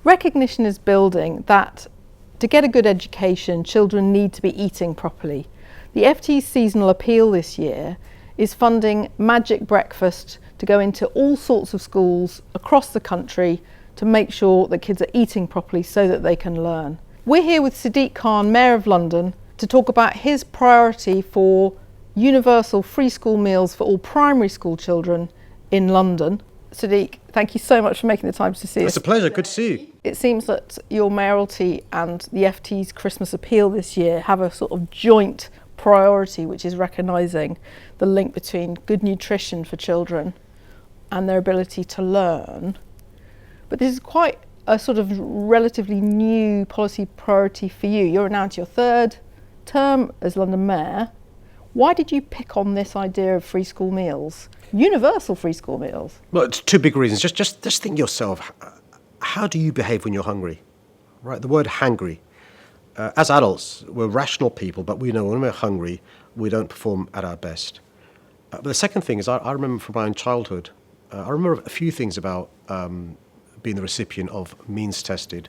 Recognition is building that to get a good education, children need to be eating properly. The FT's seasonal appeal this year is funding Magic Breakfast to go into all sorts of schools across the country to make sure that kids are eating properly so that they can learn. We're here with Sadiq Khan, Mayor of London, to talk about his priority for universal free school meals for all primary school children in London. Sadiq, thank you so much for making the time to see us. It's a pleasure, good to see you. It seems that your mayoralty and the FT's Christmas appeal this year have a sort of joint priority, which is recognising the link between good nutrition for children and their ability to learn. But this is quite a sort of relatively new policy priority for you. You're now into your third term as London Mayor. Why did you pick on this idea of free school meals, universal free school meals? Well, it's two big reasons. Just think yourself, how do you behave when you're hungry? Right, the word hangry. As adults, we're rational people, but we know when we're hungry, we don't perform at our best. But the second thing is, I remember from my own childhood, I remember a few things about being the recipient of means-tested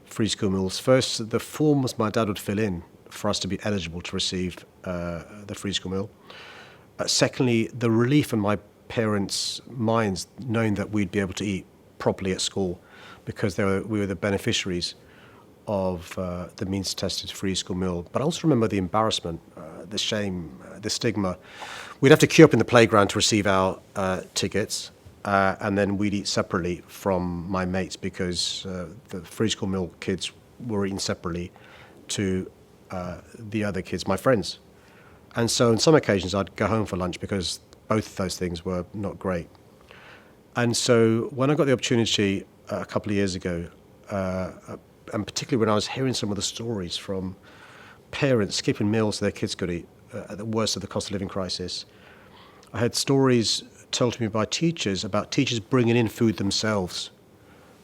free school meals. First, the forms my dad would fill in for us to be eligible to receive the free school meal. Secondly, the relief in my parents' minds knowing that we'd be able to eat properly at school because we were the beneficiaries of the means-tested free school meal. But I also remember the embarrassment, the shame, the stigma. We'd have to queue up in the playground to receive our tickets, and then we'd eat separately from my mates because the free school meal kids were eating separately to the other kids, my friends. And so on some occasions I'd go home for lunch because both of those things were not great. And so when I got the opportunity a couple of years ago, and particularly when I was hearing some of the stories from parents skipping meals their kids could eat at the worst of the cost of living crisis, I had stories told to me by teachers about teachers bringing in food themselves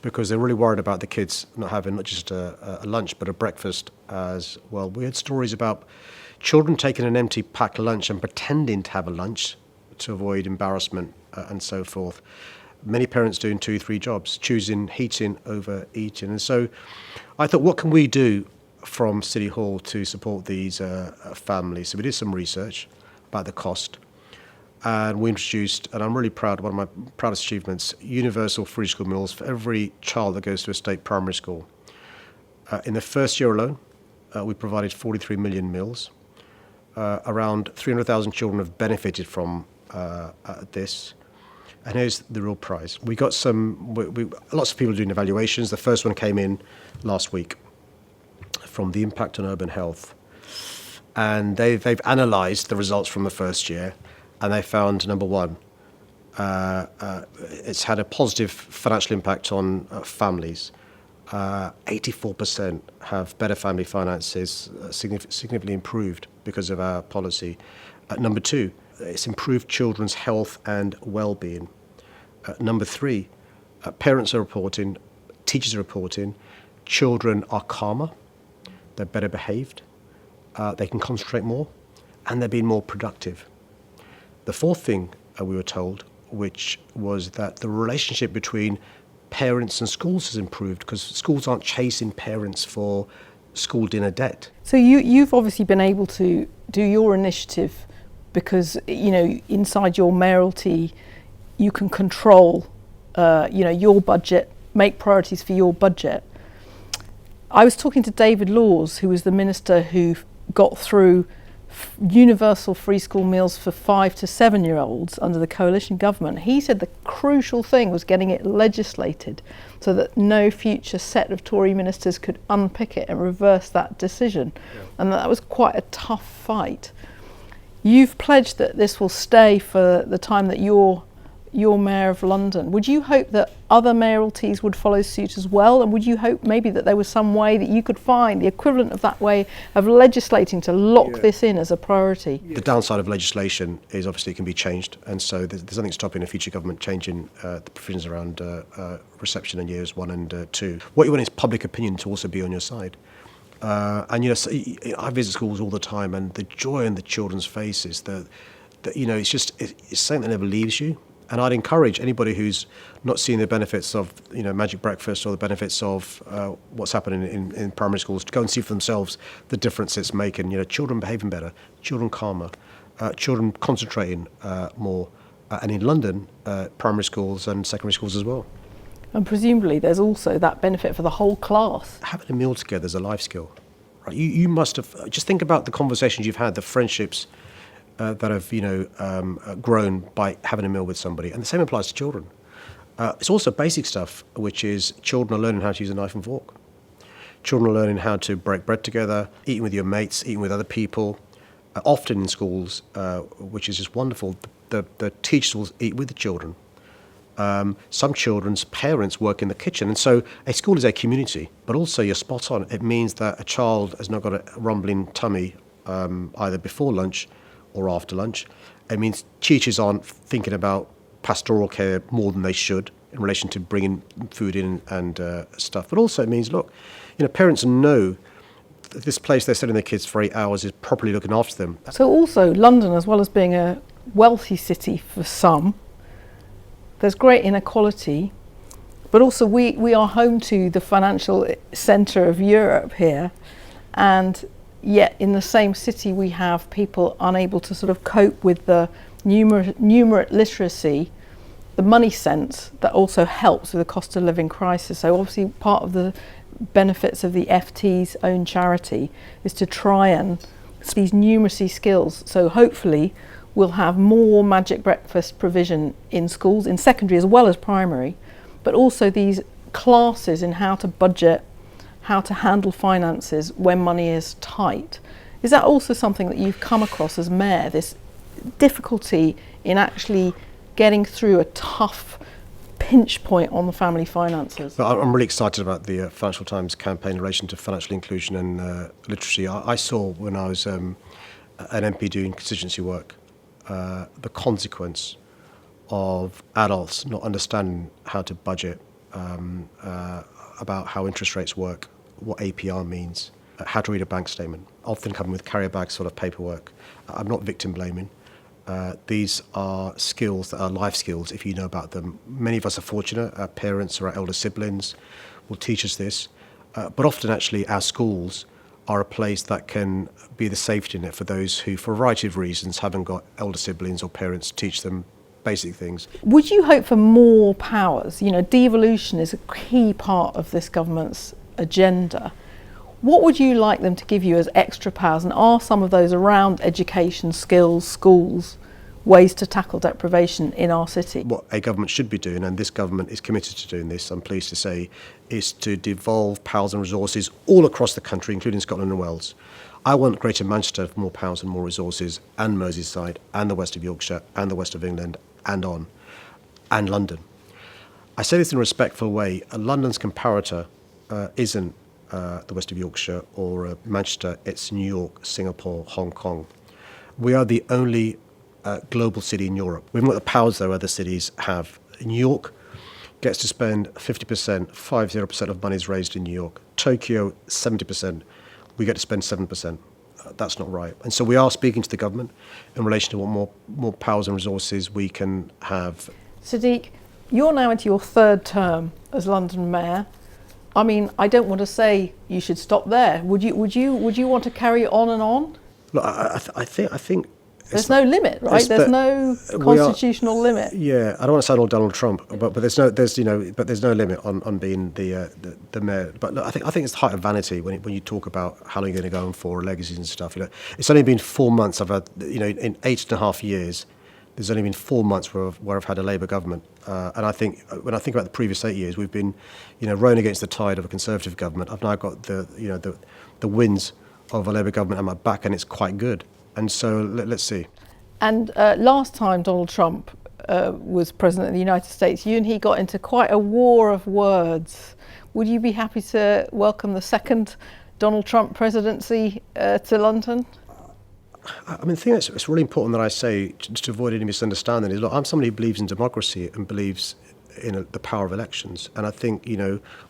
because they're really worried about the kids not having not just a lunch but a breakfast as well. We had stories about children taking an empty packed lunch and pretending to have a lunch to avoid embarrassment and so forth. Many parents doing 2-3 jobs, choosing eating over eating. And so I thought, what can we do from City Hall to support these families? So we did some research about the cost. And we introduced, and I'm really proud, one of my proudest achievements, universal free school meals for every child that goes to a state primary school. In the first year alone, we provided 43 million meals. Around 300,000 children have benefited from this. And here's the real prize. We got lots of people doing evaluations. The first one came in last week from the Impact on Urban Health. And they've analysed the results from the first year. And they found, number one, it's had a positive financial impact on families. 84% have better family finances, significantly improved because of our policy. Number two, it's improved children's health and well-being. Number three, parents are reporting, teachers are reporting, children are calmer, they're better behaved, they can concentrate more, and they're being more productive. The fourth thing we were told, which was that the relationship between parents and schools has improved because schools aren't chasing parents for school dinner debt. So you've obviously been able to do your initiative because, you know, inside your mayoralty, you can control, your budget, make priorities for your budget. I was talking to David Laws, who was the minister who got through universal free school meals for 5 to 7-year-olds under the coalition government. He said the crucial thing was getting it legislated so that no future set of Tory ministers could unpick it and reverse that decision. Yeah. And that was quite a tough fight. You've pledged that this will stay for the time that you're Mayor of London. Would you hope that other mayoralties would follow suit as well? And would you hope maybe that there was some way that you could find the equivalent of that way of legislating to lock this in as a priority? The downside of legislation is obviously it can be changed. And so there's nothing stopping a future government changing the provisions around reception in years 1 and 2. What you want is public opinion to also be on your side. And I visit schools all the time, and the joy in the children's faces, it's something that never leaves you. And I'd encourage anybody who's not seeing the benefits of, Magic Breakfast or the benefits of what's happening in primary schools to go and see for themselves the difference it's making. Children behaving better, children calmer, children concentrating more. And in London, primary schools and secondary schools as well. And presumably there's also that benefit for the whole class. Having a meal together is a life skill. Right? You must have, just think about the conversations you've had, the friendships that have, grown by having a meal with somebody. And the same applies to children. It's also basic stuff, which is children are learning how to use a knife and fork. Children are learning how to break bread together, eating with your mates, eating with other people. Often in schools, which is just wonderful, the teachers will eat with the children. Some children's parents work in the kitchen. And so a school is a community, but also you're spot on. It means that a child has not got a rumbling tummy either before lunch or after lunch. It means teachers aren't thinking about pastoral care more than they should in relation to bringing food in and stuff. But also it means, look, parents know that this place they're sending their kids for 8 hours is properly looking after them. So also London, as well as being a wealthy city for some, there's great inequality, but also we are home to the financial centre of Europe here, and yet in the same city we have people unable to sort of cope with the numerate literacy, the money sense that also helps with the cost of living crisis. So obviously part of the benefits of the FT's own charity is to try and these numeracy skills. So hopefully we'll have more Magic Breakfast provision in schools, in secondary as well as primary, but also these classes in how to budget, how to handle finances when money is tight. Is that also something that you've come across as mayor, this difficulty in actually getting through a tough pinch point on the family finances? Well, I'm really excited about the Financial Times campaign in relation to financial inclusion and literacy. I saw when I was an MP doing constituency work, the consequence of adults not understanding how to budget, about how interest rates work, what APR means, how to read a bank statement, often coming with carrier bag sort of paperwork. I'm not victim blaming. These are skills that are life skills if you know about them. Many of us are fortunate, our parents or our elder siblings will teach us this, but often actually our schools are a place that can be the safety net for those who, for a variety of reasons, haven't got elder siblings or parents to teach them basic things. Would you hope for more powers? Devolution is a key part of this government's agenda. What would you like them to give you as extra powers, and are some of those around education, skills, schools, ways to tackle deprivation in our city? What a government should be doing, and this government is committed to doing this, I'm pleased to say, is to devolve powers and resources all across the country, including Scotland and Wales. I want Greater Manchester for more powers and more resources, and Merseyside, and the west of Yorkshire, and the west of England, and London. I say this in a respectful way. London's comparator isn't the west of Yorkshire or Manchester, it's New York, Singapore, Hong Kong. We are the only global city in Europe. We haven't got the powers that other cities have. New York gets to spend 50%, 50% of money is raised in New York. Tokyo, 70%. We get to spend 7%. That's not right. And so we are speaking to the government in relation to what more powers and resources we can have. Sadiq, you're now into your third term as London Mayor. I mean, I don't want to say you should stop there. Would you want to carry on and on? Look, I think there's no limit, right? There's no constitutional limit. Yeah, I don't want to sound all Donald Trump, but there's no limit on being the mayor. But look, I think it's the height of vanity when you talk about how long you're going to go on for, legacies and stuff. It's only been 4 months. I've had, in 8.5 years, there's only been 4 months where I've had a Labour government. And I think when I think about the previous 8 years, we've been, rowing against the tide of a Conservative government. I've now got the winds of a Labour government at my back, and it's quite good. And so let's see. And last time Donald Trump was president of the United States, you and he got into quite a war of words. Would you be happy to welcome the second Donald Trump presidency to London? I mean, the thing that's really important that I say, to avoid any misunderstanding, is, look, I'm somebody who believes in democracy and believes in the power of elections. And I think,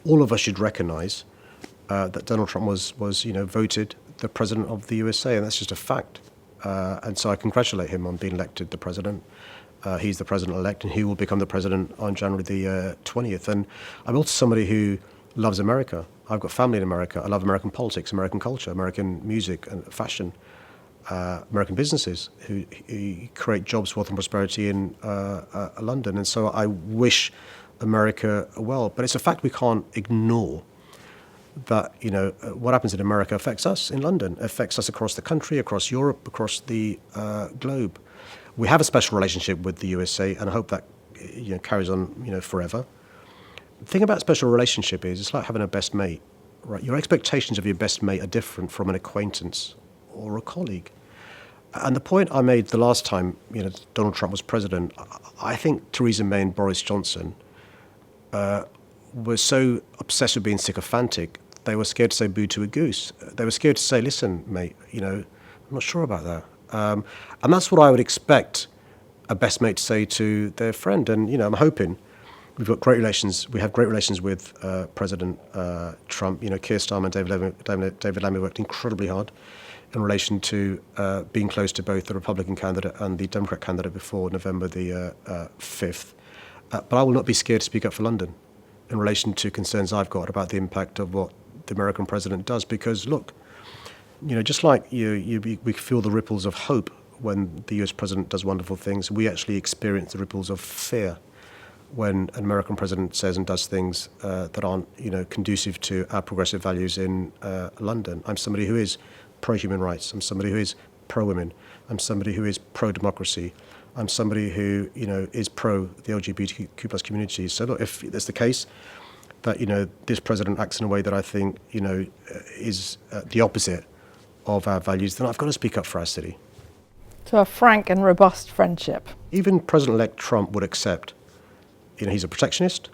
all of us should recognise that Donald Trump was voted the president of the USA, and that's just a fact. And so I congratulate him on being elected the president. He's the president-elect, and he will become the president on January the 20th. And I'm also somebody who loves America. I've got family in America. I love American politics, American culture, American music and fashion, American businesses who create jobs, wealth and prosperity in London. And so I wish America well. But it's a fact we can't ignore that, what happens in America affects us in London, affects us across the country, across Europe, across the globe. We have a special relationship with the USA, and I hope that carries on forever. The thing about special relationship is it's like having a best mate, right? Your expectations of your best mate are different from an acquaintance or a colleague. And the point I made the last time Donald Trump was president, I think Theresa May and Boris Johnson were so obsessed with being sycophantic, they were scared to say boo to a goose. They were scared to say, listen, mate, I'm not sure about that. And that's what I would expect a best mate to say to their friend. And, I'm hoping we've got great relations. We have great relations with President Trump. Keir Starmer and David Lammy worked incredibly hard in relation to being close to both the Republican candidate and the Democrat candidate before November the 5th. But I will not be scared to speak up for London in relation to concerns I've got about the impact of what the American president does. Because, look, just like we feel the ripples of hope when the US president does wonderful things, we actually experience the ripples of fear when an American president says and does things that aren't, conducive to our progressive values in London. I'm somebody who is pro-human rights. I'm somebody who is pro-women. I'm somebody who is pro-democracy. I'm somebody who, is pro the LGBTQ plus community. So look, if that's the case, that, this president acts in a way that I think, is the opposite of our values, then I've got to speak up for our city. To a frank and robust friendship. Even President-elect Trump would accept, he's a protectionist,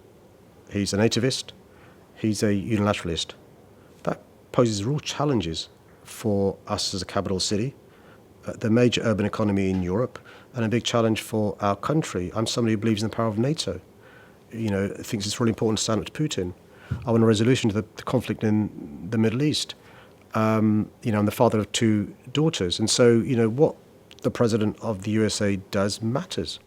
he's a nativist, he's a unilateralist. That poses real challenges for us as a capital city, the major urban economy in Europe, and a big challenge for our country. I'm somebody who believes in the power of NATO, thinks it's really important to stand up to Putin. I want a resolution to the conflict in the Middle East. I'm the father of 2 daughters. And so, what the president of the USA does matters.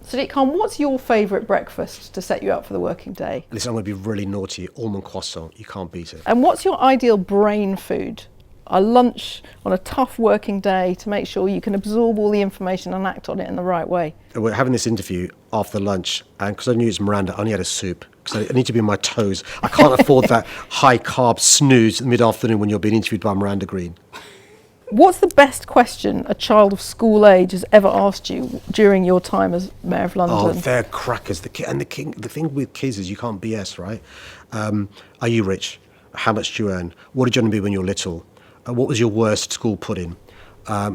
Sadiq Khan, what's your favourite breakfast to set you up for the working day? Listen, I'm going to be really naughty. Almond croissant, you can't beat it. And what's your ideal brain food? A lunch on a tough working day to make sure you can absorb all the information and act on it in the right way. We're having this interview after lunch, and because I knew it's Miranda, I only had a soup because I need to be on my toes. I can't afford that high-carb snooze mid-afternoon when you're being interviewed by Miranda Green. What's the best question a child of school age has ever asked you during your time as Mayor of London? Oh, they're crackers. The thing with kids is you can't BS, right? Are you rich? How much do you earn? What did you want to be when you were little? What was your worst school pudding?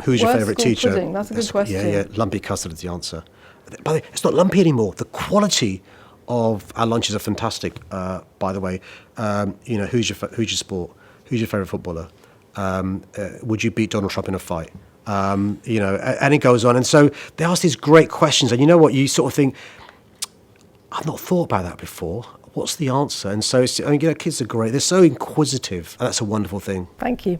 Who's your favourite teacher? Pudding? That's a good question. Yeah, lumpy custard is the answer. By the way, it's not lumpy anymore. The quality of our lunches are fantastic. By the way, who's your sport? Who's your favourite footballer? Would you beat Donald Trump in a fight? And it goes on. And so they ask these great questions, and you know what? You sort of think, I've not thought about that before. What's the answer? And so, kids are great. They're so inquisitive, and that's a wonderful thing. Thank you.